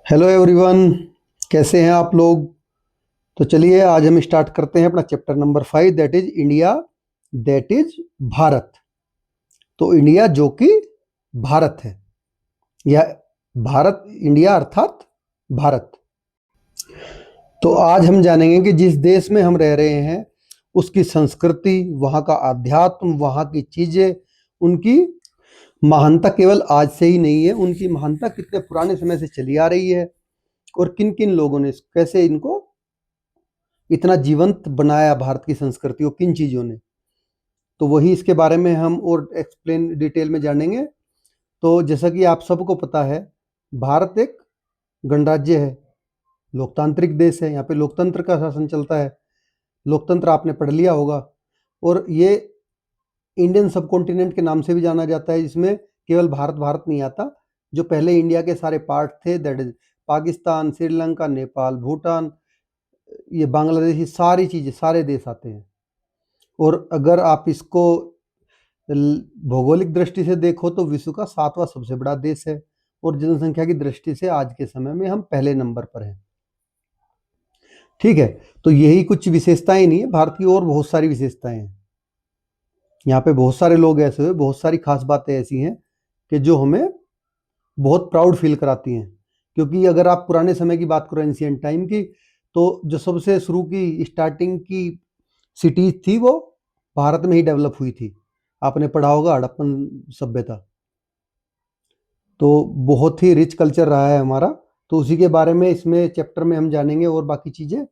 Hello everyone, कैसे हैं आप लोग। तो चलिए आज हम स्टार्ट करते हैं अपना chapter number 5, that is India, that is Bharat. तो इंडिया जो कि भारत है, या भारत इंडिया अर्थात भारत। तो आज हम जानेंगे कि जिस देश में हम रह रहे हैं उसकी संस्कृति, वहाँ का आध्यात्म, वहाँ की चीज़ें, उनकी महानता केवल आज से ही नहीं है, उनकी महानता कितने पुराने समय से चली आ रही है और किन किन लोगों ने कैसे इनको इतना जीवंत बनाया, भारत की संस्कृति को किन चीज़ों ने। तो वही इसके बारे में हम और एक्सप्लेन डिटेल में जानेंगे। तो जैसा कि आप सबको पता है, भारत एक गणराज्य है, लोकतांत्रिक देश है। यहाँ पे लोकतंत्र का शासन चलता है। लोकतंत्र आपने पढ़ लिया होगा। और ये इंडियन सब कॉन्टिनेंट के नाम से भी जाना जाता है, जिसमें केवल भारत भारत नहीं आता। जो पहले इंडिया के सारे पार्ट थे, दैट इज पाकिस्तान, श्रीलंका, नेपाल, भूटान, ये बांग्लादेश, ये सारी चीज़ें, सारे देश आते हैं। और अगर आप इसको भौगोलिक दृष्टि से देखो तो विश्व का 7वां सबसे बड़ा देश है और जनसंख्या की दृष्टि से आज के समय में हम पहले नंबर पर हैं। ठीक है, तो यही कुछ विशेषताएं नहीं है, भारत की और बहुत सारी विशेषताएं हैं। यहाँ पे बहुत सारे लोग ऐसे हुए, बहुत सारी खास बातें ऐसी हैं कि जो हमें बहुत प्राउड फील कराती हैं। क्योंकि अगर आप पुराने समय की बात करो, एंशियंट टाइम की, तो जो सबसे शुरू की स्टार्टिंग की सिटीज थी वो भारत में ही डेवलप हुई थी। आपने पढ़ा होगा हड़प्पन सभ्यता। तो बहुत ही रिच कल्चर रहा है हमारा। तो उसी के बारे में इसमें चैप्टर में हम जानेंगे और बाकी चीज़ें।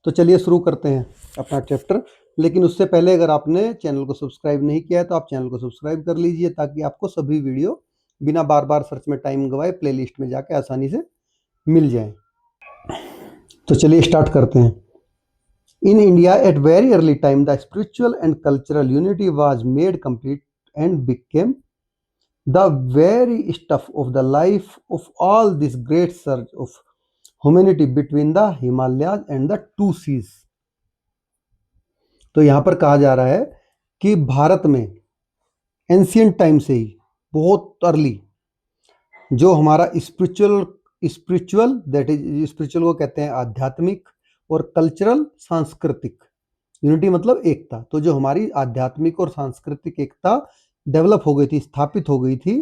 तो चलिए शुरू करते हैं अपना चैप्टर। लेकिन उससे पहले अगर आपने चैनल को सब्सक्राइब नहीं किया है तो आप चैनल को सब्सक्राइब कर लीजिए, ताकि आपको सभी वीडियो बिना बार बार सर्च में टाइम गवाए प्लेलिस्ट में जाके आसानी से मिल जाए। तो चलिए स्टार्ट करते हैं। In India, at very early time, the spiritual and cultural unity was made complete and became the very stuff of the life of all this great surge of humanity between the Himalayas and the two seas. तो यहाँ पर कहा जा रहा है कि भारत में ancient time से ही, बहुत अर्ली, जो हमारा स्पिरिचुअल दैट इज, स्पिरिचुअल को कहते हैं आध्यात्मिक, और कल्चरल सांस्कृतिक, यूनिटी मतलब एकता। तो जो हमारी आध्यात्मिक और सांस्कृतिक एकता डेवलप हो गई थी, स्थापित हो गई थी,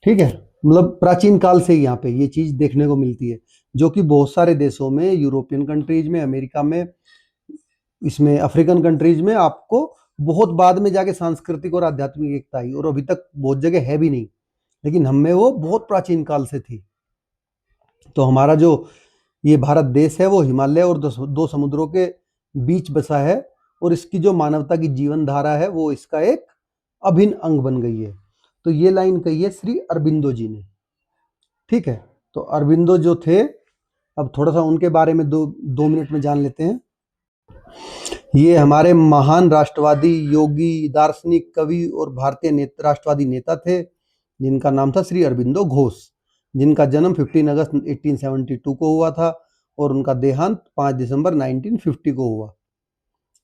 ठीक है, मतलब प्राचीन काल से ही यहाँ पे ये चीज देखने को मिलती है, जो कि बहुत सारे देशों में, यूरोपियन कंट्रीज में, अमेरिका में, इसमें अफ्रीकन कंट्रीज में आपको बहुत बाद में जाके सांस्कृतिक और आध्यात्मिक एकता आई, और अभी तक बहुत जगह है भी नहीं, लेकिन हमें वो बहुत प्राचीन काल से थी। तो हमारा जो ये भारत देश है वो हिमालय और दो समुद्रों के बीच बसा है, और इसकी जो मानवता की जीवन धारा है वो इसका एक अभिन्न अंग बन गई है। तो ये लाइन कही है श्री अरबिंदो जी ने। ठीक है, तो अरबिंदो जो थे, अब थोड़ा सा उनके बारे में दो मिनट में जान लेते हैं। ये हमारे महान राष्ट्रवादी, योगी, दार्शनिक, कवि और भारतीय राष्ट्रवादी नेता थे, जिनका नाम था श्री अरबिंदो घोष, जिनका जन्म 15 अगस्त 1872 को हुआ था और उनका देहांत 5 दिसंबर 1950 को हुआ।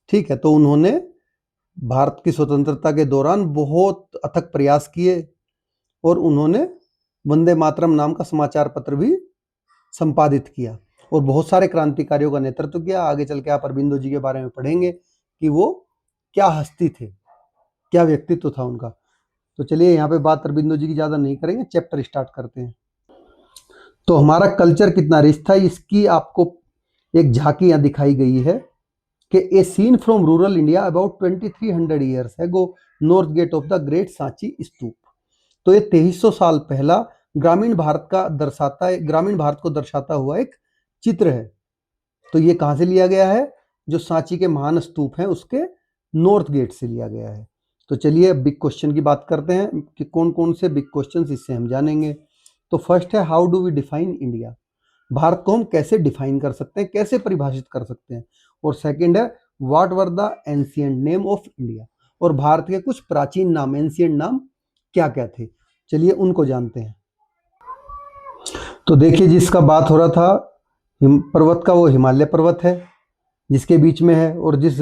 ठीक है, तो उन्होंने भारत की स्वतंत्रता के दौरान बहुत अथक प्रयास किए और उन्होंने वंदे मातरम नाम का समाचार पत्र भी संपादित किया और बहुत सारे क्रांतिकारियों का नेतृत्व किया। आगे चल के आप अरबिंदो जी के बारे में पढ़ेंगे कि वो क्या हस्ती थे, क्या व्यक्तित्व था उनका। तो चलिए यहाँ पे बात अरबिंदो जी की ज़्यादा नहीं करेंगे, चैप्टर स्टार्ट करते हैं। तो हमारा कल्चर कितना रिच था, इसकी आपको एक झांकी यहाँ दिखाई गई है कि a scene from rural India about 2300 years ago, north gate of the great Sanchi stupa. तो ये 2300 साल पहला ग्रामीण भारत का दर्शाता है, ग्रामीण भारत को दर्शाता हुआ एक चित्र है। तो ये कहाँ से लिया गया है? जो सांची के महान स्तूप हैं उसके नॉर्थ गेट से लिया गया है। तो चलिए बिग क्वेश्चन की बात करते हैं कि कौन कौन से बिग क्वेश्चन इससे हम जानेंगे। तो फर्स्ट है, how do we define India? Bharat को हम कैसे डिफाइन कर सकते हैं, कैसे परिभाषित कर सकते हैं। और सेकंड है, what were the ancient name of India? और भारत के कुछ प्राचीन नाम, एंशिएंट नाम क्या क्या थे, चलिए उनको जानते हैं। तो देखिए, जिसका बात हो रहा था पर्वत का, वो हिमालय पर्वत है जिसके बीच में है, और जिस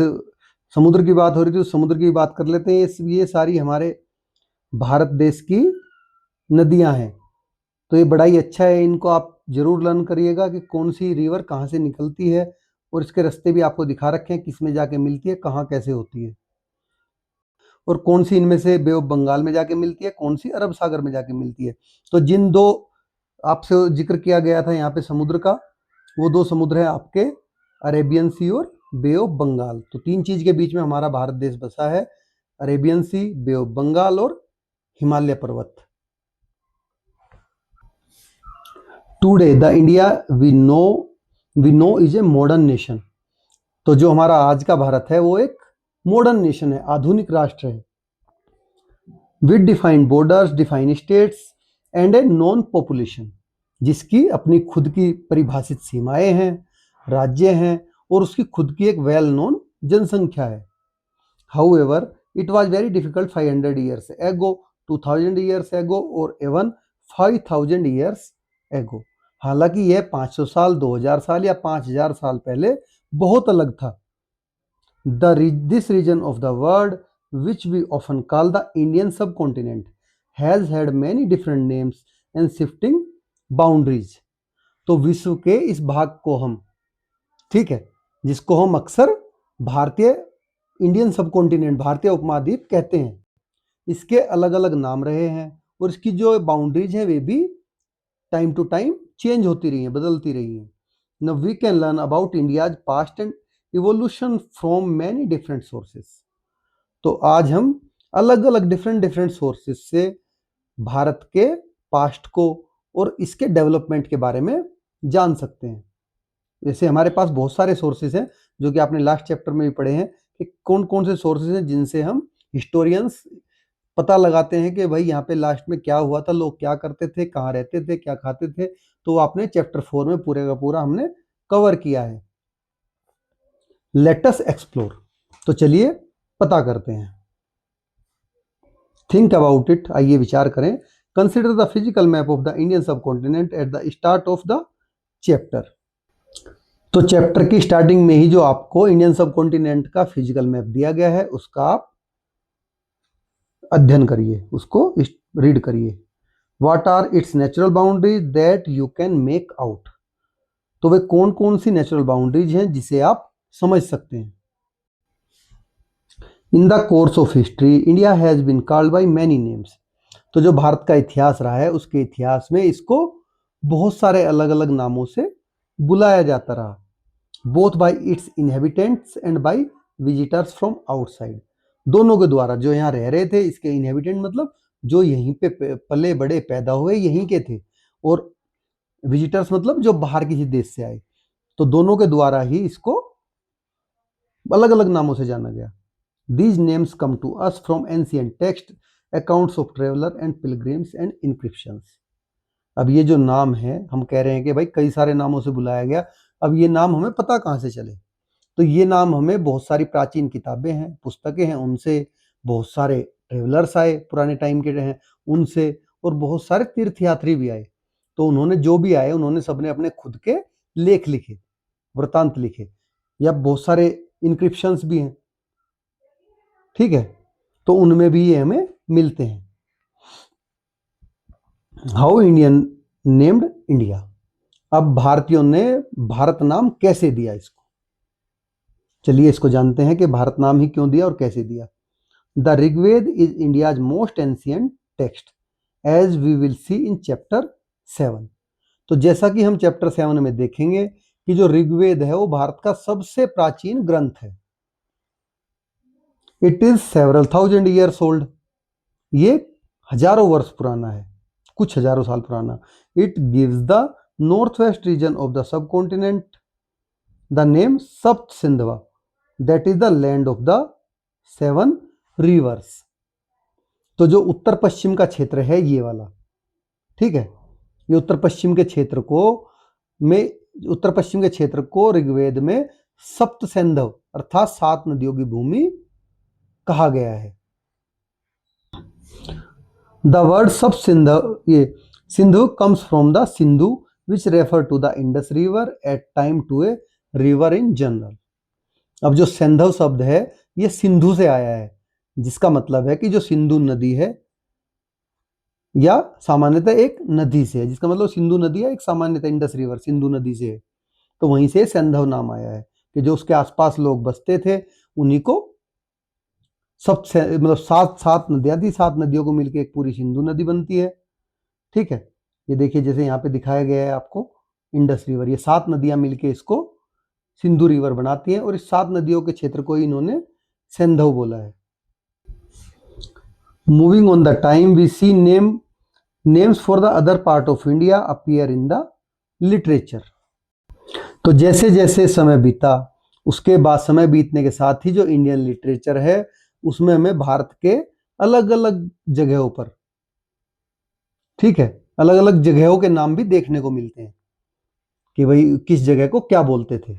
समुद्र की बात हो रही थी उस समुद्र की बात कर लेते हैं। ये सारी हमारे भारत देश की नदियां हैं, तो ये बड़ा ही अच्छा है, इनको आप जरूर लर्न करिएगा कि कौन सी रिवर कहाँ से निकलती है, और इसके रास्ते भी आपको दिखा रखे हैं, किस में जाके मिलती है, कहाँ कैसे होती है, और कौन सी इनमें से बे ऑफ बंगाल में जाके मिलती है, कौन सी अरब सागर में जाके मिलती है। तो जिन दो आपसे जिक्र किया गया था यहाँ पे समुद्र का, वो दो समुद्र हैं आपके अरेबियन सी और बे ऑफ बंगाल। तो तीन चीज के बीच में हमारा भारत देश बसा है, Arabian sea, Bay of Bengal और हिमालय पर्वत। Today the India we know is a modern nation. तो जो हमारा आज का भारत है वो एक मॉडर्न नेशन है, आधुनिक राष्ट्र है, with defined borders, defined states and a non population, जिसकी अपनी खुद की परिभाषित सीमाएं हैं, राज्य हैं, और उसकी खुद की एक वेल नोन जनसंख्या है। However it was very difficult 500 years ago, 2000 years ago और इवन 5000 ईयर्स एगो। हालांकि यह 500 साल, 2000 साल या 5000 साल पहले बहुत अलग था। This region of the world, which we often call the Indian subcontinent, has had many different names and shifting boundaries. तो विश्व के इस भाग को हम, ठीक है, जिसको हम अक्सर भारतीय इंडियन सबकॉन्टिनेंट, भारतीय उपमहाद्वीप कहते हैं, इसके अलग अलग नाम रहे हैं, और इसकी जो बाउंड्रीज हैं वे भी टाइम टू टाइम चेंज होती रही हैं, बदलती रही हैं। Now we can learn about India's past and evolution from many different sources. तो आज हम अलग अलग डिफरेंट सोर्सेज से भारत के पास्ट को और इसके डेवलपमेंट के बारे में जान सकते हैं। जैसे हमारे पास बहुत सारे सोर्सेज हैं, जो कि आपने लास्ट चैप्टर में भी पढ़े हैं कि कौन कौन से सोर्सेज हैं जिनसे हम हिस्टोरियंस पता लगाते हैं कि भाई यहाँ पे लास्ट में क्या हुआ था, लोग क्या करते थे, कहाँ रहते थे, क्या खाते थे। तो आपने चैप्टर 4 में पूरे का पूरा हमने कवर किया है। लेट अस एक्सप्लोर, तो चलिए पता करते हैं। थिंक अबाउट इट, आइए विचार करें। Consider the physical map of the Indian subcontinent at the start of the chapter. तो चैप्टर की स्टार्टिंग में ही जो आपको इंडियन सबकॉन्टिनेंट का फिजिकल मैप दिया गया है उसका आप अध्ययन करिए, उसको रीड करिए। What are its natural boundaries that you can make out. तो वे कौन कौन सी नेचुरल बाउंड्रीज हैं जिसे आप समझ सकते हैं। In the course of history India has been called by many names. तो जो भारत का इतिहास रहा है उसके इतिहास में इसको बहुत सारे अलग अलग नामों से बुलाया जाता रहा, both by its inhabitants and by visitors from outside. दोनों के द्वारा, जो यहाँ रह रहे थे, इसके इनहेबिटेंट मतलब जो यहीं पे पले बड़े पैदा हुए यहीं के थे, और विजिटर्स मतलब जो बाहर किसी देश से आए। तो दोनों के द्वारा ही इसको अलग अलग नामों से जाना गया। These names come to us from ancient text, accounts of traveler and pilgrims and inscriptions. अब ये जो नाम है, हम कह रहे हैं कि भाई कई सारे नामों से बुलाया गया। अब ये नाम हमें पता कहाँ से चले? तो ये नाम हमें बहुत सारी प्राचीन किताबें हैं, पुस्तकें हैं, उनसे, बहुत सारे ट्रेवलर्स आए पुराने टाइम के हैं उनसे, और बहुत सारे तीर्थयात्री भी आए। तो उन्होंने जो भी आए उन्होंने सबने अपने खुद के लेख लिखे, वृतांत लिखे, या बहुत सारे इंक्रिप्शंस भी हैं, ठीक है, तो उनमें भी ये हमें मिलते हैं। How Indian named India. अब भारतीयों ने भारत नाम कैसे दिया इसको, चलिए इसको जानते हैं कि भारत नाम ही क्यों दिया और कैसे दिया। The Rigveda is India's most ancient text as we will see in chapter 7। तो जैसा कि हम चैप्टर 7 में देखेंगे कि जो ऋग्वेद है वो भारत का सबसे प्राचीन ग्रंथ है। It is several thousand years old. ये हजारों वर्ष पुराना है, कुछ हजारों साल पुराना। It gives the north west region of the subcontinent the name Sapta Sindhava, that is the land of the 7 rivers. तो जो उत्तर पश्चिम का क्षेत्र है ये वाला, ठीक है, ये उत्तर पश्चिम के क्षेत्र को ऋग्वेद में सप्त सिंधव अर्थात 7 नदियों की भूमि कहा गया है। द वर्ड सब Sindhu comes from the Sindhu which refer to the Indus river at time to a river in general. अब जो सिंधु शब्द है ये सिंधु से आया है, जिसका मतलब है कि जो सिंधु नदी है या सामान्यतः एक नदी से है, जिसका मतलब सिंधु नदी है, एक सामान्यतः इंडस रिवर सिंधु नदी से है। तो वहीं से सैंधव नाम आया है कि जो उसके आसपास लोग बसते थे उन्हीं को मतलब सात सात नदियां थी, सात नदियों को मिलकर एक पूरी सिंधु नदी बनती है। ठीक है, ये देखिए जैसे यहाँ पे दिखाया गया है आपको इंडस रिवर, ये सात नदियां मिलके इसको सिंधु रिवर बनाती हैं और इस सात नदियों के क्षेत्र को इन्होंने सैंधव बोला है। Moving on the time we see names for the other part of India appear in the literature. तो जैसे जैसे समय बीता, उसके बाद समय बीतने के साथ ही जो इंडियन लिटरेचर है उसमें हमें भारत के अलग अलग जगहों पर, ठीक है, अलग अलग जगहों के नाम भी देखने को मिलते हैं कि भाई किस जगह को क्या बोलते थे।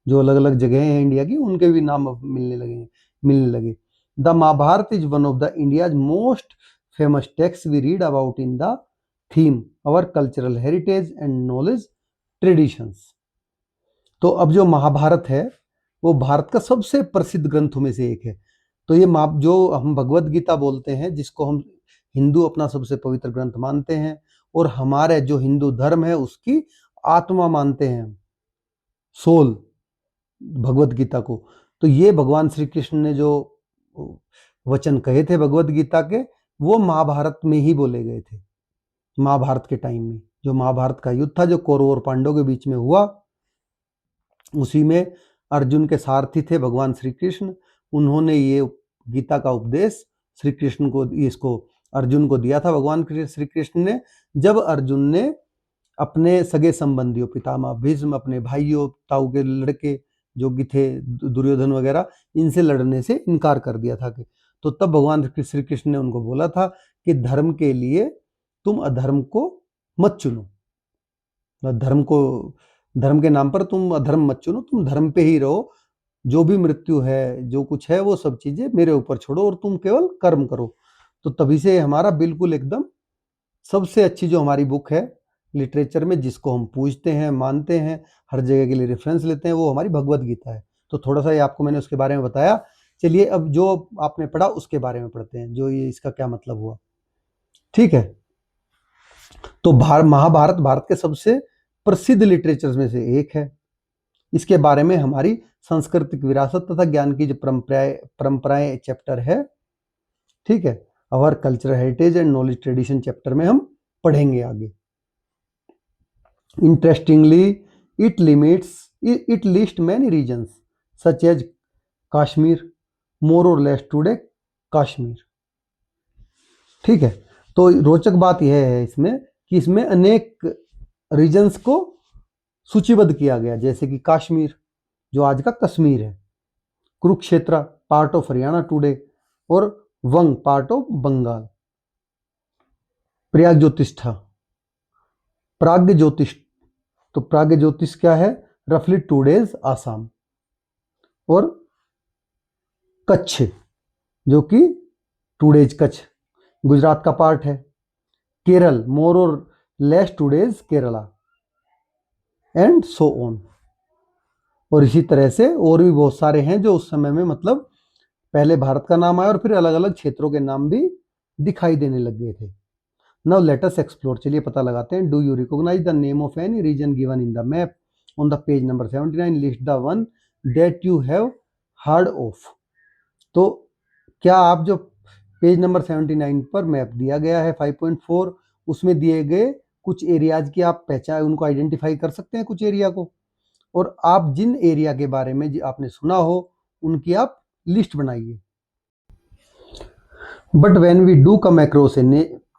जो अलग अलग जगह हैं इंडिया की उनके भी नाम अब मिलने लगे। The Mahabharata is one of the India's most famous text we read about in the theme our cultural heritage and knowledge traditions. तो अब जो महाभारत है वो भारत का सबसे प्रसिद्ध ग्रंथों में से एक है। तो ये जो हम भगवत गीता बोलते हैं, जिसको हम हिंदू अपना सबसे पवित्र ग्रंथ मानते हैं और हमारे जो हिंदू धर्म है उसकी आत्मा मानते हैं, सोल, भगवत गीता को। तो ये भगवान श्री कृष्ण ने जो वचन कहे थे भगवत गीता के, वो महाभारत में ही बोले गए थे। महाभारत के टाइम में जो महाभारत का युद्ध था जो कौरव और पांडवों के बीच में हुआ, उसी में अर्जुन के सारथी थे भगवान श्री कृष्ण। उन्होंने ये गीता का उपदेश श्री कृष्ण को, इसको अर्जुन को दिया था भगवान श्री कृष्ण ने, जब अर्जुन ने अपने सगे संबंधियों पितामह भीष्म, अपने भाइयों ताऊ के लड़के जो कि थे दुर्योधन वगैरह, इनसे लड़ने से इनकार कर दिया था। तो तब भगवान श्री कृष्ण ने उनको बोला था कि धर्म के लिए तुम अधर्म को मत चुनो, धर्म के नाम पर तुम अधर्म मत चुनो, तुम धर्म पे ही रहो। जो भी मृत्यु है, जो कुछ है, वो सब चीजें मेरे ऊपर छोड़ो और तुम केवल कर्म करो। तो तभी से हमारा बिल्कुल एकदम सबसे अच्छी जो हमारी बुक है लिटरेचर में, जिसको हम पूजते हैं, मानते हैं, हर जगह के लिए रेफरेंस लेते हैं, वो हमारी भगवत गीता है। तो थोड़ा सा ये आपको मैंने उसके बारे में बताया। चलिए अब जो आपने पढ़ा उसके बारे में पढ़ते हैं, जो ये इसका क्या मतलब हुआ। ठीक है, तो महाभारत भारत के सबसे प्रसिद्ध लिटरेचर में से एक है। इसके बारे में हमारी सांस्कृतिक विरासत तथा ज्ञान की जो परंपराएं चैप्टर है, ठीक है, our cultural heritage and knowledge tradition chapter में हम पढ़ेंगे आगे। Interestingly it list many regions such as Kashmir, more or less today Kashmir. ठीक है, तो रोचक बात यह है इसमें कि इसमें अनेक रीजन्स को सूचीबद्ध किया गया, जैसे कि कश्मीर जो आज का कश्मीर है, Kurukshetra part of Haryana today, और वंग पार्ट ऑफ बंगाल, प्रयाग ज्योतिष्ठा, प्राग ज्योतिष, तो प्राग ज्योतिष क्या है, रफली 2 days आसाम, और कच्छ जो कि 2 days कच्छ गुजरात का पार्ट है, केरल मोर or less 2 days Kerala, and so on. और इसी तरह से और भी बहुत सारे हैं जो उस समय में, मतलब पहले भारत का नाम आया और फिर अलग अलग क्षेत्रों के नाम भी दिखाई देने लग गए थे। नाउ लेट अस एक्सप्लोर, चलिए पता लगाते हैं। Do you recognise the name of any region given in the map on the page number 79, list the one that you have heard of. तो क्या आप जो पेज नंबर 79 पर मैप दिया गया है 5.4, उसमें दिए गए कुछ एरियाज की आप पहचान, उनको आइडेंटिफाई कर सकते हैं कुछ एरिया को, और आप जिन एरिया के बारे में आपने सुना हो उनकी आप लिस्ट बनाइए। But when we do come across a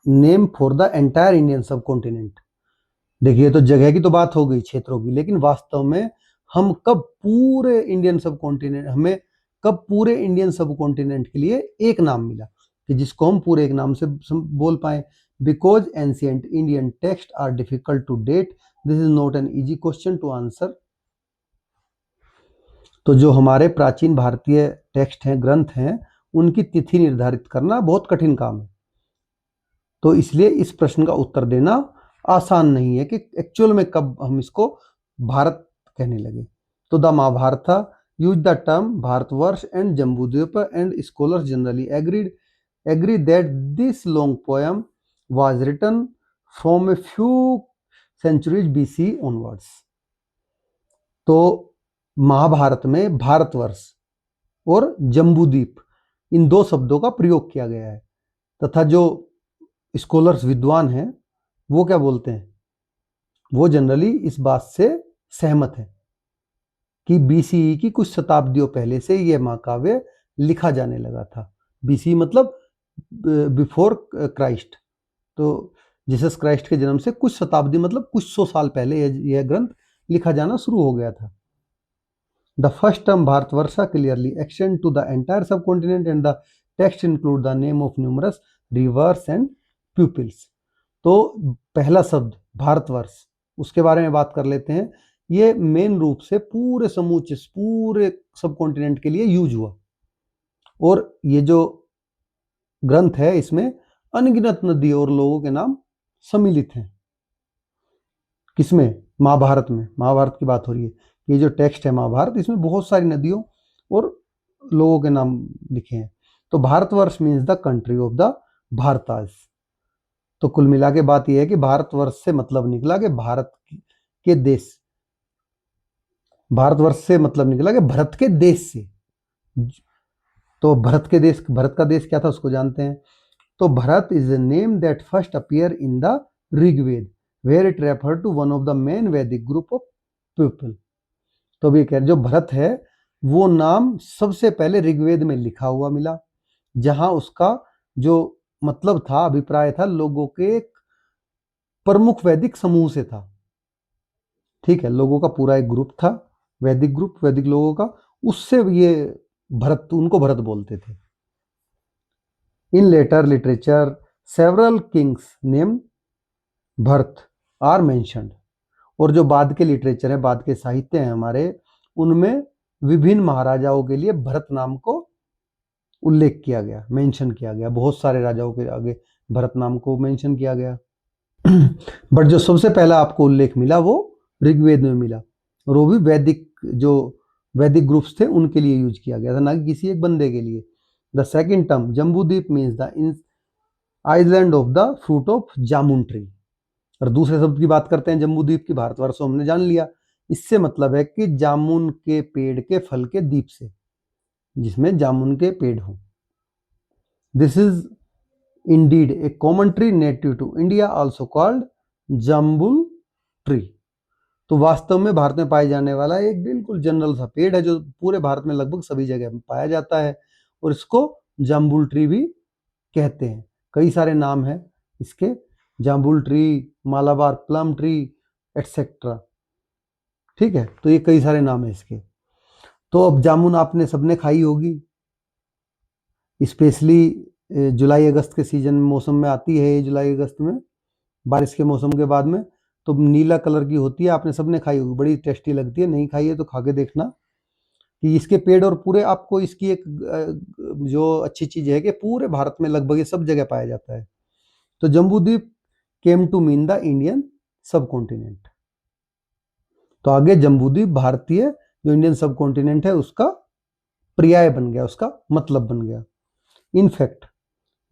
name for the entire Indian subcontinent, देखिए तो जगह की तो बात हो गई, क्षेत्रों की, लेकिन वास्तव में हम कब पूरे इंडियन सब कॉन्टिनेंट, हमें कब पूरे इंडियन सब कॉन्टिनेंट के लिए एक नाम मिला कि जिसको हम पूरे एक नाम से बोल पाए। Because ancient Indian text are difficult to date, this is not an easy question to answer. तो जो हमारे प्राचीन भारतीय टेक्स्ट हैं, ग्रंथ हैं, उनकी तिथि निर्धारित करना बहुत कठिन काम है। तो इसलिए इस प्रश्न का उत्तर देना आसान नहीं है कि एक्चुअल में कब हम इसको भारत कहने लगे। तो the Mahabharata use the term Bharatvarsha and Jambudvipa, and scholars generally agree that this long poem was written from a few centuries BC onwards. तो महाभारत में भारतवर्ष और जम्बूद्वीप इन दो शब्दों का प्रयोग किया गया है, तथा जो स्कॉलर्स विद्वान हैं वो क्या बोलते हैं, वो जनरली इस बात से सहमत है कि बीसीई की कुछ शताब्दियों पहले से यह महाकाव्य लिखा जाने लगा था। बीसी मतलब बिफोर क्राइस्ट, तो जीसस क्राइस्ट के जन्म से कुछ शताब्दी मतलब कुछ 100 साल पहले यह ग्रंथ लिखा जाना शुरू हो गया था। The first term Bharatvarsha clearly extend to the entire subcontinent and the text include the name of numerous rivers and pupils. तो पहला शब्द भारतवर्ष, उसके बारे में बात कर लेते हैं। ये मेन रूप से पूरे समूचे पूरे सब कॉन्टिनेंट के लिए यूज हुआ, और ये जो ग्रंथ है इसमें अनगिनत नदी और लोगों के नाम सम्मिलित हैं। किसमें? महाभारत में। महाभारत की बात हो रही है। ये जो टेक्स्ट है महाभारत, इसमें बहुत सारी नदियों और लोगों के नाम लिखे हैं। तो Bharatvarsha means the country of the Bharatas. तो कुल मिला के बात यह है कि भारतवर्ष से मतलब निकला कि भारत के देश, भारतवर्ष से मतलब निकला कि भारत के देश से। तो भारत के देश, भारत का देश क्या था उसको जानते हैं। तो Bharat is a name that first appear in the Rigveda where it refer to one of the main Vedic group of people. तो भी कह रहे जो भरत है वो नाम सबसे पहले ऋग्वेद में लिखा हुआ मिला, जहां उसका जो मतलब था, अभिप्राय था, लोगों के एक प्रमुख वैदिक समूह से था। ठीक है, लोगों का पूरा एक ग्रुप था, वैदिक ग्रुप, वैदिक लोगों का, उससे ये भरत, उनको भरत बोलते थे। In later literature several kings name Bharat are mentioned. और जो बाद के लिटरेचर है, बाद के साहित्य हैं हमारे, उनमें विभिन्न महाराजाओं के लिए भरत नाम को उल्लेख किया गया, मेंशन किया गया। बहुत सारे राजाओं के आगे भरत नाम को मेंशन किया गया। बट जो सबसे पहला आपको उल्लेख मिला वो ऋग्वेद में मिला, और वो भी वैदिक, जो वैदिक ग्रुप्स थे उनके लिए यूज किया गया था, ना कि किसी एक बंदे के लिए। The second term Jambudvipa means the island of the fruit of jamun tree. और दूसरे शब्द की बात करते हैं जम्बूद्वीप की, भारतवर्ष हमने जान लिया। इससे मतलब है कि जामुन के पेड़ के फल के द्वीप से, जिसमें जामुन के पेड़ हों। This is indeed a common tree native to India also called jambul tree. तो वास्तव में भारत में पाए जाने वाला एक बिल्कुल जनरल सा पेड़ है जो पूरे भारत में लगभग सभी जगह पाया जाता है, और इसको जाम्बुल ट्री भी कहते हैं। कई सारे नाम हैं इसके, jambul tree, Malabar plum tree, etcetera. ठीक है, तो ये कई सारे नाम है इसके। तो अब जामुन आपने सबने खाई होगी, स्पेशली जुलाई अगस्त के सीजन में, मौसम में आती है ये, जुलाई अगस्त में बारिश के मौसम के बाद में। तो नीला कलर की होती है, आपने सबने खाई होगी, बड़ी टेस्टी लगती है। नहीं खाई है तो खा के देखना कि इसके पेड़ और पूरे, आपको इसकी एक जो अच्छी चीज है कि पूरे भारत में लगभग ये सब जगह पाया जाता है। तो Jambudvipa came to mean the Indian subcontinent. तो आगे जम्बूद्वीप भारतीय जो इंडियन सब कॉन्टिनेंट है उसका पर्याय बन गया, उसका मतलब बन गया। In fact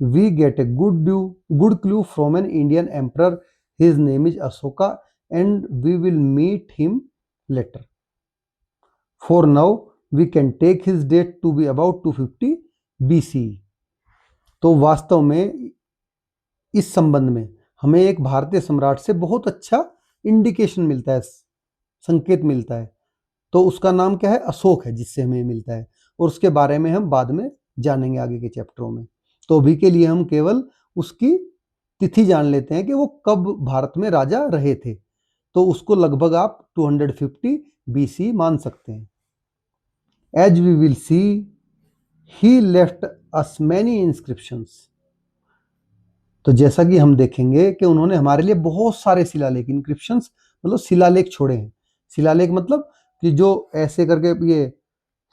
we get a good clue from an Indian emperor, his name is Ashoka and we will meet him later. For now we can take his date to be about 250 BC। तो वास्तव में इस संबंध में हमें एक भारतीय सम्राट से बहुत अच्छा इंडिकेशन मिलता है, संकेत मिलता है। तो उसका नाम क्या है? अशोक है, जिससे हमें मिलता है, और उसके बारे में हम बाद में जानेंगे आगे के चैप्टरों में। तो अभी के लिए हम केवल उसकी तिथि जान लेते हैं कि वो कब भारत में राजा रहे थे। तो उसको लगभग आप 250 BC मान सकते हैं। As we will see he left us many inscriptions. तो जैसा कि हम देखेंगे कि उन्होंने हमारे लिए बहुत सारे शिलालेख, इंक्रिप्शंस मतलब शिलालेख छोड़े हैं। शिलालेख मतलब कि जो ऐसे करके ये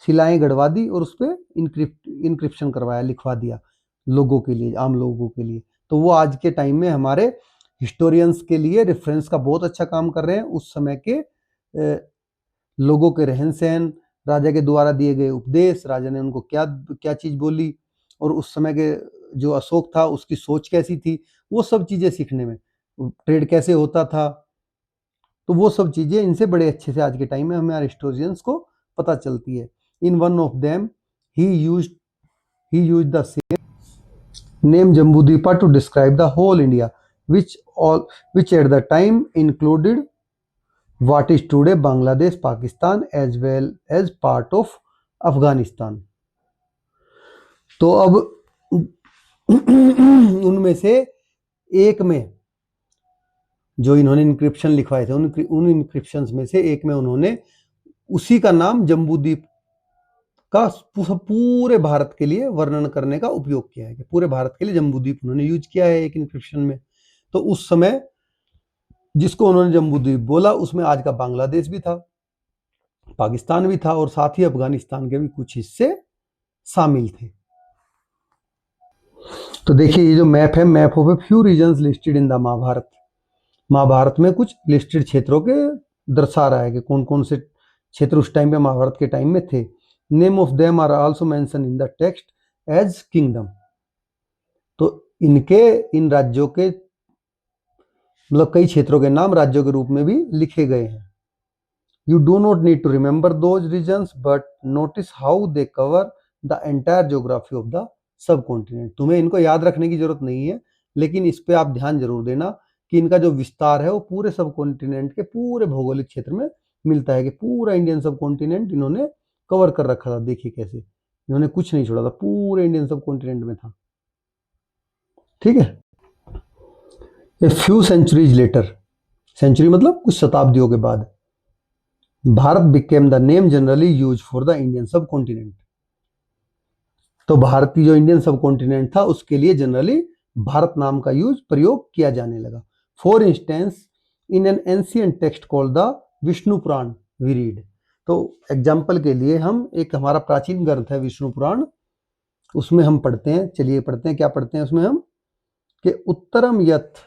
शिलाएं गढ़वा दी और उस पर इंक्रिप्शन करवाया, लिखवा दिया लोगों के लिए, आम लोगों के लिए। तो वो आज के टाइम में हमारे हिस्टोरियंस के लिए रेफरेंस का बहुत अच्छा काम कर रहे हैं। उस समय के लोगों के रहन सहन, राजा के द्वारा दिए गए उपदेश, राजा ने उनको क्या क्या चीज बोली, और उस समय के जो अशोक था उसकी सोच कैसी थी, वो सब चीजें सीखने में, ट्रेड कैसे होता था, तो वो सब चीजें इनसे बड़े अच्छे से आज के टाइम में हमें हिस्टोरियंस को पता चलती है। In one of them he use the name Jambudvipa to describe the whole India, which at the time included what is today Bangladesh, Pakistan as well as part of Afghanistan। तो अब उनमें से एक में जो इन्होंने इंक्रिप्शन लिखवाए थे, उन इंक्रिप्शंस में से एक में उन्होंने उसी का नाम जम्बूद्वीप का पूरे भारत के लिए वर्णन करने का उपयोग किया है कि पूरे भारत के लिए जम्बूद्वीप उन्होंने यूज किया है एक इंक्रिप्शन में। तो उस समय जिसको उन्होंने जम्बूद्वीप बोला उसमें आज का बांग्लादेश भी था, पाकिस्तान भी था और साथ ही अफगानिस्तान के भी कुछ हिस्से शामिल थे। तो देखिए ये जो मैप है, map of a few regions listed in the Mahabharata. Mahabharata में कुछ लिस्टेड क्षेत्रों के दर्शा रहा है कि कौन कौन से क्षेत्र उस टाइम पे महाभारत के टाइम में थे। Name of them are also mention in the text as kingdom. तो इनके इन राज्यों के मतलब कई क्षेत्रों के नाम राज्यों के रूप में भी लिखे गए हैं। You do not need to remember those regions but notice how they cover the entire geography of the subcontinent. तुम्हें इनको याद रखने की जरूरत नहीं है, लेकिन इस पे आप ध्यान जरूर देना कि इनका जो विस्तार है वो पूरे सब कॉन्टिनेंट के पूरे भौगोलिक क्षेत्र में मिलता है, कि पूरा इंडियन सब कॉन्टिनेंट इन्होंने कवर कर रखा था। देखिए कैसे इन्होंने कुछ नहीं छोड़ा था, पूरे इंडियन सब कॉन्टिनेंट में था। ठीक है। A few centuries later, century मतलब कुछ शताब्दियों के बाद, Bharat became the name generally use for the Indian subcontinent. तो भारत की जो इंडियन सब कॉन्टिनेंट था उसके लिए जनरली भारत नाम का प्रयोग किया जाने लगा। For instance in an ancient text called the Vishnu Purana we read. तो एग्जाम्पल के लिए हम एक हमारा प्राचीन ग्रंथ है विष्णु पुराण, उसमें हम पढ़ते हैं, चलिए पढ़ते हैं। क्या पढ़ते हैं उसमें हम कि उत्तरम यथ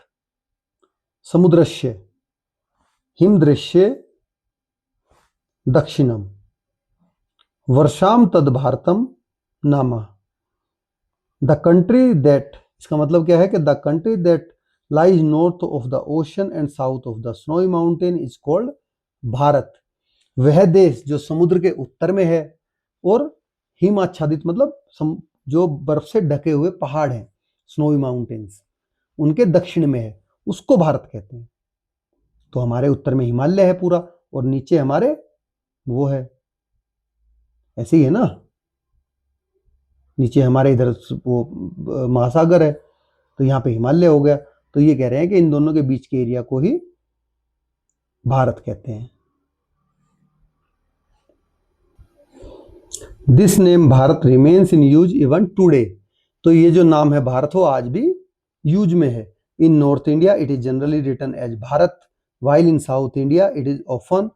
समुद्रस्य हिमदृश्य दक्षिणम वर्षाम तद भारतम नामा। द कंट्री दैट, इसका मतलब क्या है कि the country that lies north of the ocean and south of the snowy mountain is called Bharat. वह देश जो समुद्र के उत्तर में है और हिम आच्छादित मतलब जो बर्फ से ढके हुए पहाड़ हैं स्नोई माउंटेन्स उनके दक्षिण में है, उसको भारत कहते हैं। तो हमारे उत्तर में हिमालय है पूरा और नीचे हमारे वो है, ऐसे ही है ना, नीचे हमारे इधर वो महासागर है, तो यहाँ पे हिमालय हो गया। तो ये कह रहे हैं कि इन दोनों के बीच के एरिया को ही भारत कहते हैं। This name Bharat remains in use even today. तो ये जो नाम है भारत वो आज भी यूज में है। In north India it is generally written as Bharat, while in south India it is often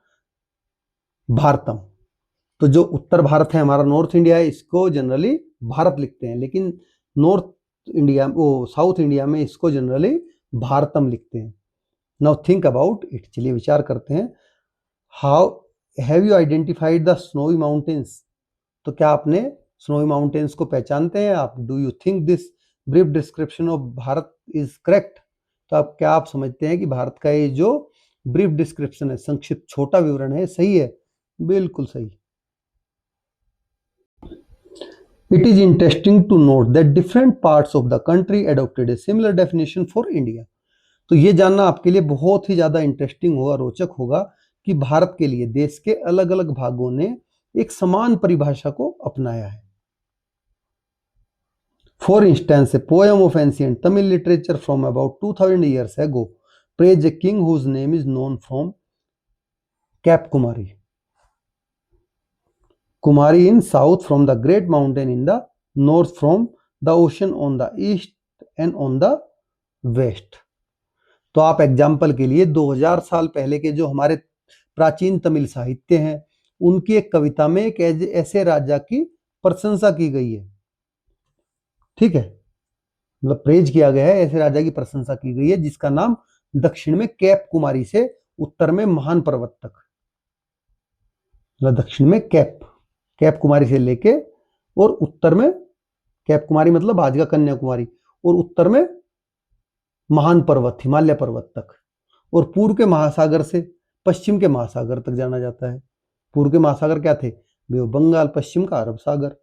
Bharatam. तो जो उत्तर भारत है हमारा, नॉर्थ इंडिया है, इसको जनरली भारत लिखते हैं, लेकिन नॉर्थ इंडिया वो साउथ इंडिया में इसको जनरली भारतम लिखते हैं। नाउ थिंक अबाउट इट, चलिए विचार करते हैं। How have you identified the snowy mountains. तो क्या आपने स्नोई माउंटेन्स को पहचानते हैं आप? Do you think this brief description of Bharat is correct. तो आप क्या आप समझते हैं कि भारत का ये जो ब्रीफ डिस्क्रिप्शन है, संक्षिप्त छोटा विवरण है, सही है? बिल्कुल सही। It is interesting to note that different parts of the country adopted a similar definition for India। तो ये जानना आपके लिए बहुत ही ज्यादा इंटरेस्टिंग होगा, रोचक होगा कि भारत के लिए देश के अलग अलग भागों ने एक समान परिभाषा को अपनाया है। For instance, a poem of ancient Tamil literature from about 2000 years ago praised a king whose name is known from Cap Kumari. Kumari in south from the great mountain in the north from the ocean on the east and on the west। तो आप example के लिए 2000 साल पहले के जो हमारे प्राचीन तमिल साहित्य हैं उनकी एक कविता में एक ऐसे राजा की प्रशंसा की गई है। ठीक है, मतलब प्रेज किया गया है, ऐसे राजा की प्रशंसा की गई है जिसका नाम दक्षिण में कैप कुमारी से उत्तर में महान पर्वत तक, मतलब दक्षिण में कैप कुमारी से लेके और उत्तर में कैप कुमारी मतलब आज का कन्याकुमारी, और उत्तर में महान पर्वत हिमालय पर्वत तक, और पूर्व के महासागर से पश्चिम के महासागर तक जाना जाता है। पूर्व के महासागर क्या थे? बे ऑफ बंगाल, पश्चिम का अरब सागर।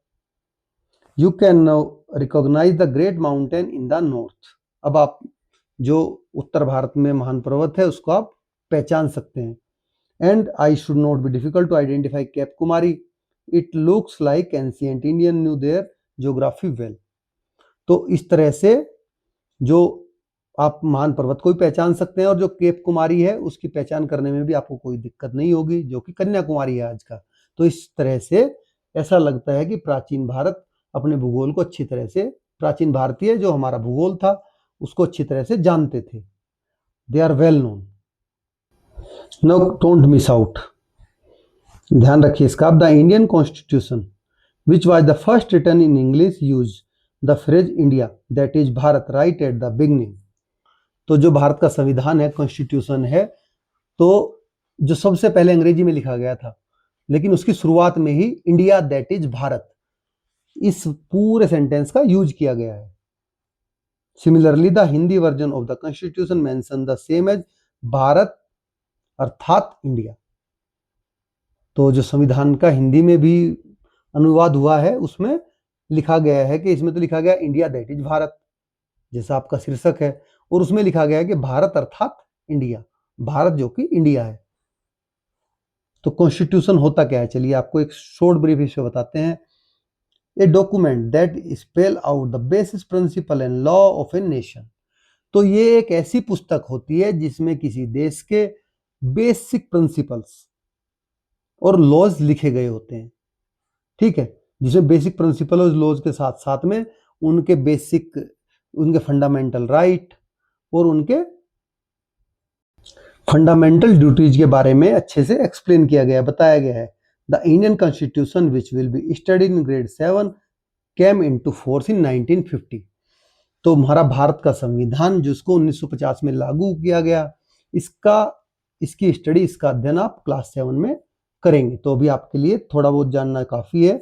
You can now recognise the great mountain in the north. अब आप जो उत्तर भारत में महान पर्वत है उसको आप पहचान सकते हैं। And I should not be difficult to identify Cape Kumari, it looks like ancient Indian knew their geography well. तो इस तरह से जो आप महान पर्वत को भी पहचान सकते हैं, और जो केप कुमारी है उसकी पहचान करने में भी आपको कोई दिक्कत नहीं होगी, जो कि कन्याकुमारी है आज का। तो इस तरह से ऐसा लगता है कि प्राचीन भारत अपने भूगोल को अच्छी तरह से, प्राचीन भारतीय जो हमारा भूगोल था उसको अच्छी तरह से जानते थे। They are well known. Now don't miss out, ध्यान रखिए इसका। The Indian constitution which was the first written in English use the phrase India that is Bharat right at the beginning. तो जो भारत का संविधान है, कॉन्स्टिट्यूशन है, तो जो सबसे पहले अंग्रेजी में लिखा गया था, लेकिन उसकी शुरुआत में ही इंडिया दैट इज भारत, इस पूरे सेंटेंस का यूज किया गया है। Similarly the Hindi version of the constitution mention the same as Bharat अर्थात इंडिया। तो जो संविधान का हिंदी में भी अनुवाद हुआ है उसमें लिखा गया है कि, इसमें तो लिखा गया इंडिया दैट इज भारत, जैसा आपका शीर्षक है, और उसमें लिखा गया है कि भारत अर्थात इंडिया, भारत जो कि इंडिया है। तो कॉन्स्टिट्यूशन होता क्या है, चलिए आपको एक शॉर्ट ब्रीफ इसमें बताते हैं। A document that spell out the basis principle and law of a nation. तो ये एक ऐसी पुस्तक होती है जिसमें किसी देश के बेसिक प्रिंसिपल्स और लॉज लिखे गए होते हैं, ठीक है, जिसमें बेसिक प्रिंसिपल और लॉज के साथ साथ में उनके बेसिक, उनके फंडामेंटल राइट और उनके फंडामेंटल ड्यूटीज के बारे में अच्छे से एक्सप्लेन किया गया, बताया गया है। The Indian constitution which will be studied in grade 7 came into force in 1950। तो हमारा भारत का संविधान जिसको 1950 में लागू किया गया, इसकी स्टडी, इसका अध्ययन आप क्लास 7 में करेंगे। तो अभी आपके लिए थोड़ा बहुत जानना काफी है,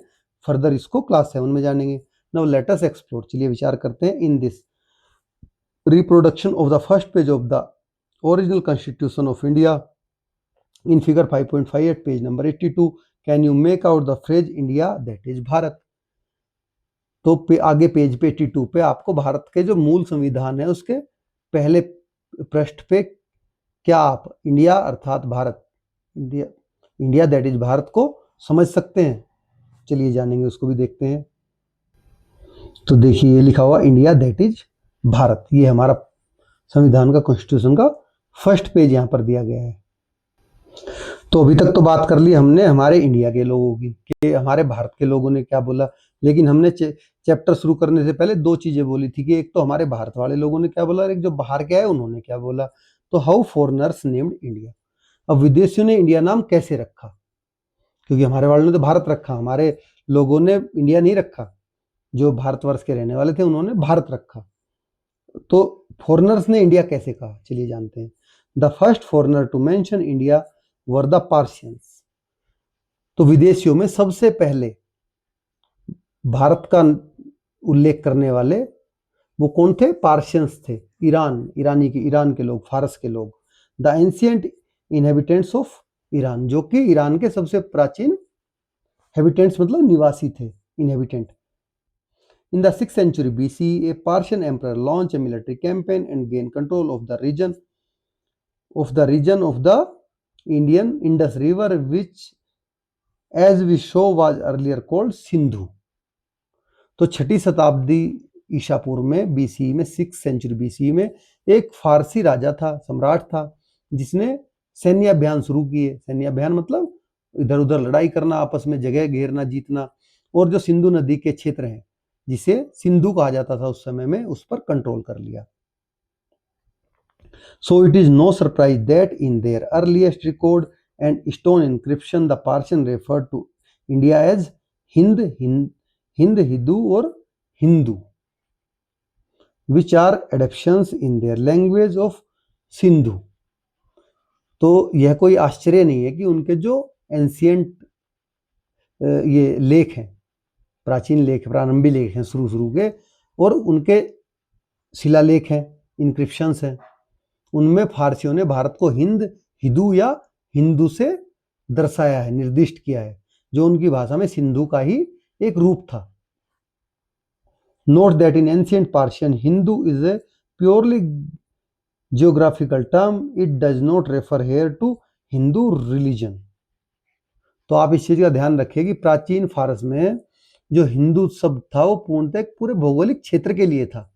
फर्दर इसको क्लास 7 में जानेंगे। नाउ लेट अस एक्सप्लोर, चलिए विचार करते हैं। In this reproduction of the first page of the original Constitution of India in figure 5.58 page number 82, can you make out the phrase India that is Bharat? तो आगे page पे 82 पे आपको भारत के जो मूल संविधान है उसके पहले पृष्ठ पे क्या आप इंडिया अर्थात Bharat, India that is Bharat को समझ सकते हैं? चलिए जानेंगे, उसको भी देखते हैं। तो देखिए ये लिखा हुआ इंडिया दैट इज भारत, ये हमारा संविधान का, कॉन्स्टिट्यूशन का फर्स्ट पेज यहाँ पर दिया गया है। तो अभी तक तो बात कर ली हमने हमारे इंडिया के लोगों की कि हमारे भारत के लोगों ने क्या बोला, लेकिन हमने चैप्टर शुरू करने से पहले दो चीजें बोली थी कि एक तो हमारे भारत वाले लोगों ने क्या बोला और एक जो बाहर के आए उन्होंने क्या बोला। तो हाउ फॉरेनर्स नेम्ड इंडिया, अब विदेशियों ने इंडिया नाम कैसे रखा, क्योंकि हमारे वालों ने तो भारत रखा, हमारे लोगों ने इंडिया नहीं रखा, जो भारतवर्ष के रहने वाले थे उन्होंने भारत रखा। तो फॉरेनर्स ने इंडिया कैसे कहा, चलिए जानते हैं। The first foreigner to mention India were the Persians. तो विदेशियों में सबसे पहले भारत का उल्लेख करने वाले वो कौन थे? पार्शियंस थे, ईरान के लोग, फारस के लोग। The ancient inhabitants of Iran, जो कि ईरान के सबसे प्राचीन, हैबिटेंट्स मतलब निवासी थे, inhabitant. In the 6th century BCE, a Persian emperor launched a military campaign and gained control of the region of the Indian Indus River, which, as we show, was earlier called Sindhu. तो छठी शताब्दी ईसा पूर्व में, BC में, 6th century BC में एक फारसी राजा था, सम्राट था, जिसने सैन्य अभियान शुरू किए। सैन्य अभियान मतलब इधर उधर लड़ाई करना, आपस में जगह घेरना, जीतना, और जो सिंधु नदी के क्षेत्र हैं जिसे सिंधु कहा जाता था उस समय में, उस पर कंट्रोल कर लिया। So it is no surprise that in their earliest record and stone inscription the Persian referred to India as Hind, Hindu or Hindu, which are adaptions in their language of Sindhu. तो यह कोई आश्चर्य नहीं है कि उनके जो एंशिएंट ये लेख हैं प्राचीन लेख, प्रारंभिक लेख हैं शुरू के, और उनके शिलालेख हैं, इंक्रिप्शंस हैं। उनमें फारसियों ने भारत को हिंदू या हिंदू से दर्शाया है, निर्दिष्ट किया है, जो उनकी भाषा में सिंधु का ही एक रूप था। Note that in ancient Persian Hindu is a purely geographical term, it does not refer here to Hindu religion. तो आप इस चीज का ध्यान रखिए कि प्राचीन फारस में जो हिंदू शब्द था वो पूर्णतः एक पूरे भौगोलिक क्षेत्र के लिए था।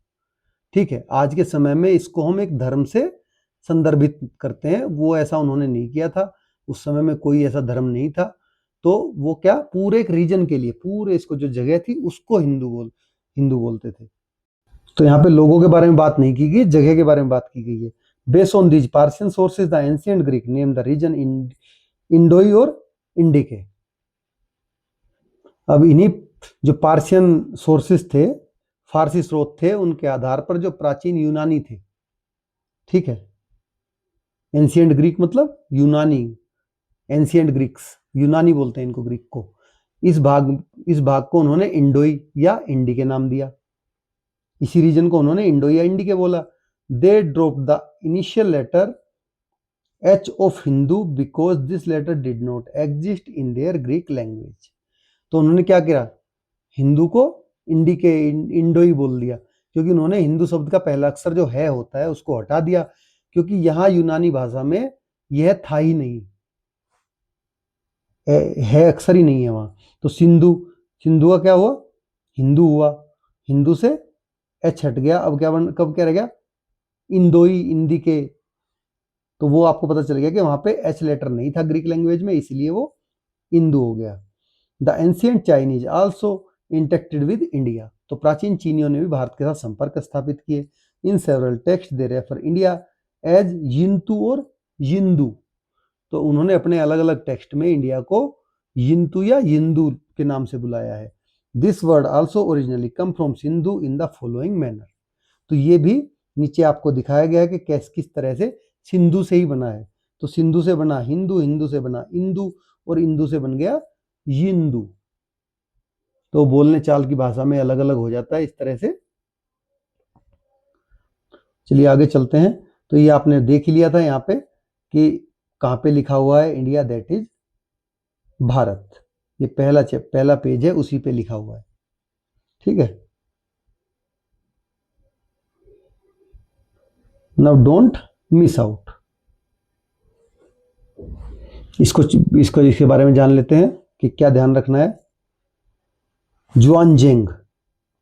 ठीक है, आज के समय में इसको हम एक धर्म से संदर्भित करते हैं, वो ऐसा उन्होंने नहीं किया था। उस समय में कोई ऐसा धर्म नहीं था, तो वो क्या पूरे एक रीजन के लिए, पूरे इसको जो जगह थी उसको हिंदू बोलते थे। तो यहाँ पे लोगों के बारे में बात नहीं की गई, जगह के बारे में बात की गई है। Based on these Persian sources the ancient Greek name the region Indoi or Indike. अब इन्हीं जो पार्शियन सोर्सेज थे, फारसी स्रोत थे, उनके आधार पर जो प्राचीन यूनानी थे, ठीक है, एंशिएंट ग्रीक मतलब यूनानी, एंशिएंट ग्रीक्स, यूनानी बोलते हैं इनको, ग्रीक को। इस भाग को उन्होंने इंडोई या इंडी के नाम दिया। इसी रीजन को उन्होंने इंडो या इंडी के बोला। They drop the initial letter H of Hindu because this letter did not exist in their Greek language. तो उन्होंने क्या किया, हिंदू को इंडोई बोल दिया, क्योंकि उन्होंने हिंदू शब्द का पहला अक्षर जो है होता है उसको हटा दिया, क्योंकि यहां यूनानी भाषा में यह था ही नहीं, है अक्षर ही नहीं है वहां। तो सिंधु का क्या हुआ, हिंदू हुआ, हिंदू से एच हट गया, अब कब क्या रह गया, इंदोई, इंदी के। तो वो आपको पता चल गया कि वहां पे एच लेटर नहीं था ग्रीक लैंग्वेज में, इसलिए वो इंदू हो गया। The ancient Chinese also interacted with India. तो प्राचीन चीनियों ने भी भारत के साथ संपर्क स्थापित किए। In several text they refer India as Yintu or Yindu. तो उन्होंने अपने अलग अलग टेक्स्ट में इंडिया को यिंतु या यिंदू के नाम से बुलाया है। This word also originally come from Sindhu in the following manner. तो ये भी नीचे आपको दिखाया गया है कि किस तरह से सिंधु से ही बना है। तो सिंधु से बना हिंदू, हिंदू से बना इंदू, और इंदू से बन गया यिंदू। तो बोलने चाल की भाषा में अलग अलग हो जाता है इस तरह से। चलिए आगे चलते हैं। तो ये आपने देख ही लिया था यहाँ पे कि कहाँ पे लिखा हुआ है इंडिया, दैट इज भारत। ये पहला पेज है, उसी पे लिखा हुआ है, ठीक है। Now don't miss out. इसके बारे में जान लेते हैं कि क्या ध्यान रखना है। जुआनजेंग,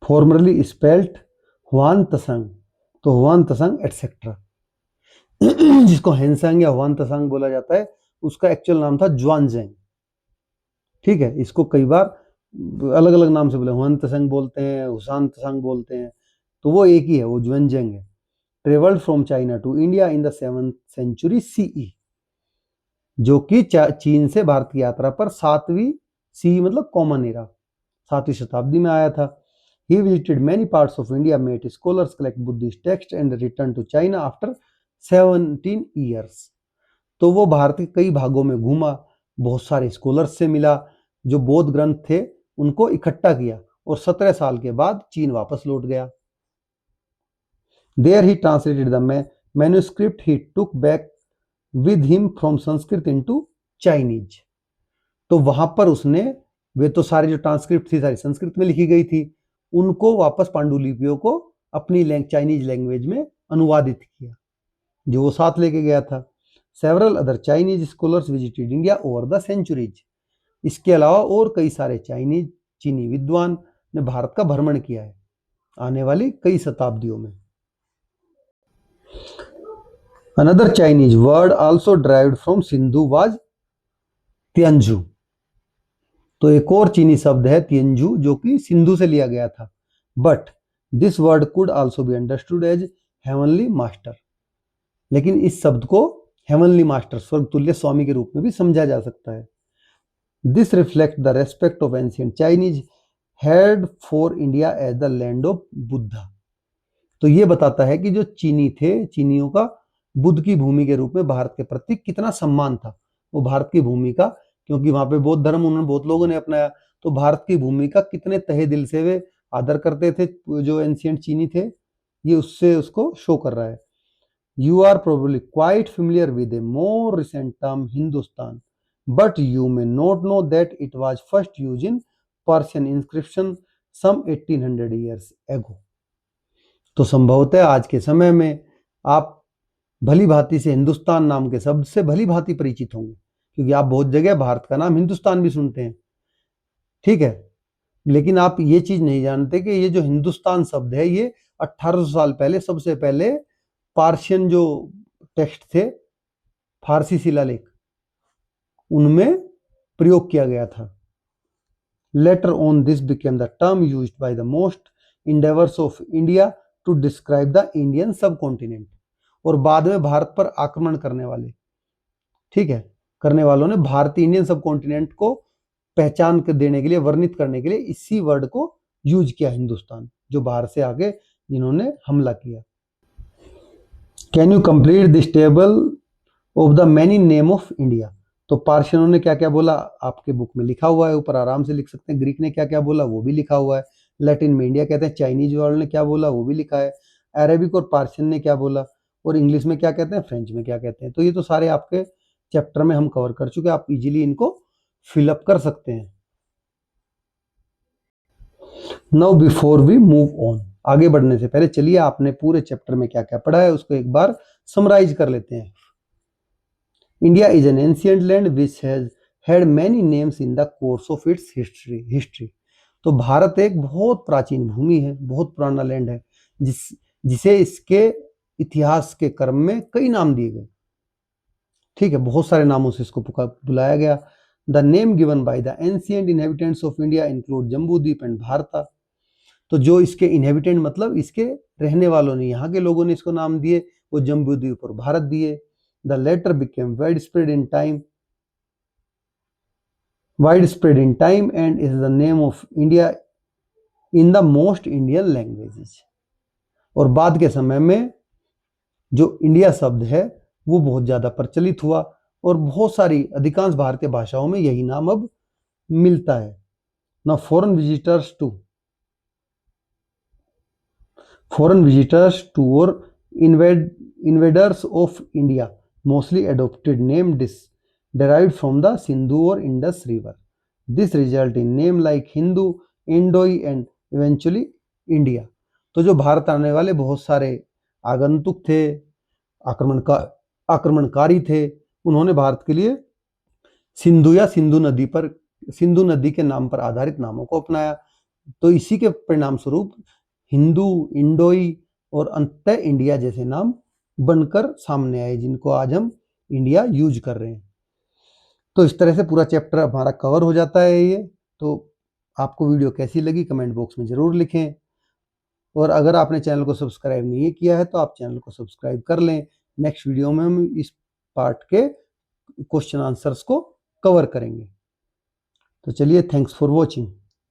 फॉर्मरली स्पेल्ड हुआन तसंग, तो हुआन तसंग एटसेट्रा, जिसको हेनसांग या हुआन तसंग बोला जाता है, उसका एक्चुअल नाम था जुआनजेंग, ठीक है। इसको कई बार अलग अलग नाम से बोले, हुआन तसंग बोलते हैं, हुसान तसंग बोलते हैं, तो वो एक ही है, वो जुआनजेंग है। Travelled from China to India in the 7th century CE, जो कि चीन से भारत की यात्रा पर 7वीं सी मतलब कॉमन एरा, 7वीं शताब्दी में आया था। He visited many parts of India, met scholars, collect Buddhist texts and returned to China after 17 years. तो वो भारत के कई भागों में घूमा, बहुत सारे स्कॉलर्स से मिला, जो बौद्ध ग्रंथ थे उनको इकट्ठा किया, और 17 साल के बाद चीन वापस लौट गया। There he translated the manuscript he took back with him from Sanskrit into Chinese. तो वहां पर उसने, वे तो सारी जो ट्रांसक्रिप्ट थी सारी संस्कृत में लिखी गई थी, उनको वापस पांडुलिपियों को अपनी चाइनीज लैंग्वेज में अनुवादित किया, जो वो साथ लेके गया था। Several other Chinese scholars visited India over the centuries. इसके अलावा और कई सारे चीनी विद्वान ने भारत का भ्रमण किया है आने वाली कई शताब्दियों में। Another Chinese word also derived from Sindhu was Tianzhu. तो एक और चीनी शब्द है तियांजू, जो कि सिंधु से लिया गया था। But this word could also be understood as heavenly master. लेकिन इस शब्द को हेवनली मास्टर, स्वर्ग तुल्य स्वामी के रूप में भी समझा जा सकता है। This reflect the respect of ancient Chinese had for India as the land of Buddha. तो ये बताता है कि जो चीनी थे, चीनियों का बुद्ध की भूमि के रूप में भारत के प्रति कितना सम्मान था, वो भारत की भूमि का, क्योंकि वहां पे बौद्ध धर्म उन्होंने बहुत लोगों ने अपनाया, तो भारत की भूमि का कितने तहे दिल से वे आदर करते थे जो एंशियंट चीनी थे, ये उससे उसको शो कर रहा है। You are probably quite familiar with a more recent term Hindustan, but you may not know that it was first used in Persian inscription some 1800 years ago. तो संभवतः आज के समय में आप भली भांति से हिंदुस्तान नाम के शब्द से भली भांति परिचित होंगे, क्योंकि आप बहुत जगह भारत का नाम हिंदुस्तान भी सुनते हैं, ठीक है। लेकिन आप ये चीज नहीं जानते कि ये जो हिंदुस्तान शब्द है ये 1800 साल पहले सबसे पहले पार्शियन जो टेक्स्ट थे, फारसी शिलालेख, उनमें प्रयोग किया गया था। Later on this became the term used by the most endeavours of India to describe the Indian subcontinent. और बाद में भारत पर आक्रमण करने वाले, ठीक है, करने वालों ने भारतीय इंडियन सब कॉन्टिनेंट को पहचान कर देने के लिए, वर्णित करने के लिए इसी वर्ड को यूज किया, हिंदुस्तान, जो बाहर से आगे जिन्होंने हमला किया। Can you complete this table of the many name of India. तो पार्शियनों ने क्या क्या बोला आपके बुक में लिखा हुआ है, ऊपर आराम से लिख सकते हैं। ग्रीक ने क्या क्या बोला वो भी लिखा हुआ है। लैटिन में इंडिया कहते हैं। चाइनीज वालों ने क्या बोला वो भी लिखा है। अरेबिक और पार्शियन ने क्या बोला, और इंग्लिश में क्या कहते हैं, फ्रेंच में क्या कहते हैं। तो ये तो सारे आपके चैप्टर में हम कवर कर चुके हैं, आप इजीली इनको फिलअप कर सकते हैं। Now before we move on, आगे बढ़ने से पहले चलिए आपने पूरे चैप्टर में क्या क्या पढ़ा है उसको एक बार समराइज कर लेते हैं। India is an ancient land which has had many names in the course of its history. तो भारत एक बहुत प्राचीन भूमि है, बहुत पुराना लैंड है, जिसे इसके इतिहास के क्रम में कई नाम दिए गए, ठीक है, बहुत सारे नामों से इसको बुलाया गया। The name given by the ancient inhabitants of India include Jambudvipa and Bharat. तो जो इसके इनहेबिटेंट मतलब इसके रहने वालों ने, यहाँ के लोगों ने इसको नाम दिए, वो जम्बूद्वीप और भारत दिए। The latter became widespread in time and is the name of India in the most Indian languages. और बाद के समय में जो इंडिया शब्द है वो बहुत ज्यादा प्रचलित हुआ और बहुत सारी अधिकांश भारतीय भाषाओं में यही नाम अब मिलता है। Now foreign visitors or invaders of India mostly adopted name derived from the Sindhu or Indus River. This result in name like Hindu, Indoi and eventually India. तो जो भारत आने वाले बहुत सारे आगंतुक थे, आक्रमणकारी थे, उन्होंने भारत के लिए सिंधु या सिंधु नदी के नाम पर आधारित नामों को अपनाया। तो इसी के परिणाम स्वरूप हिंदू, इंडोई और अंततः इंडिया जैसे नाम बनकर सामने आए, जिनको आज हम इंडिया यूज कर रहे हैं। तो इस तरह से पूरा चैप्टर हमारा कवर हो जाता है ये। तो आपको वीडियो कैसी लगी कमेंट बॉक्स में जरूर लिखें, और अगर आपने चैनल को सब्सक्राइब नहीं किया है तो आप चैनल को सब्सक्राइब कर लें। नेक्स्ट वीडियो में हम इस पार्ट के क्वेश्चन आंसर्स को कवर करेंगे। तो चलिए, थैंक्स फॉर वॉचिंग।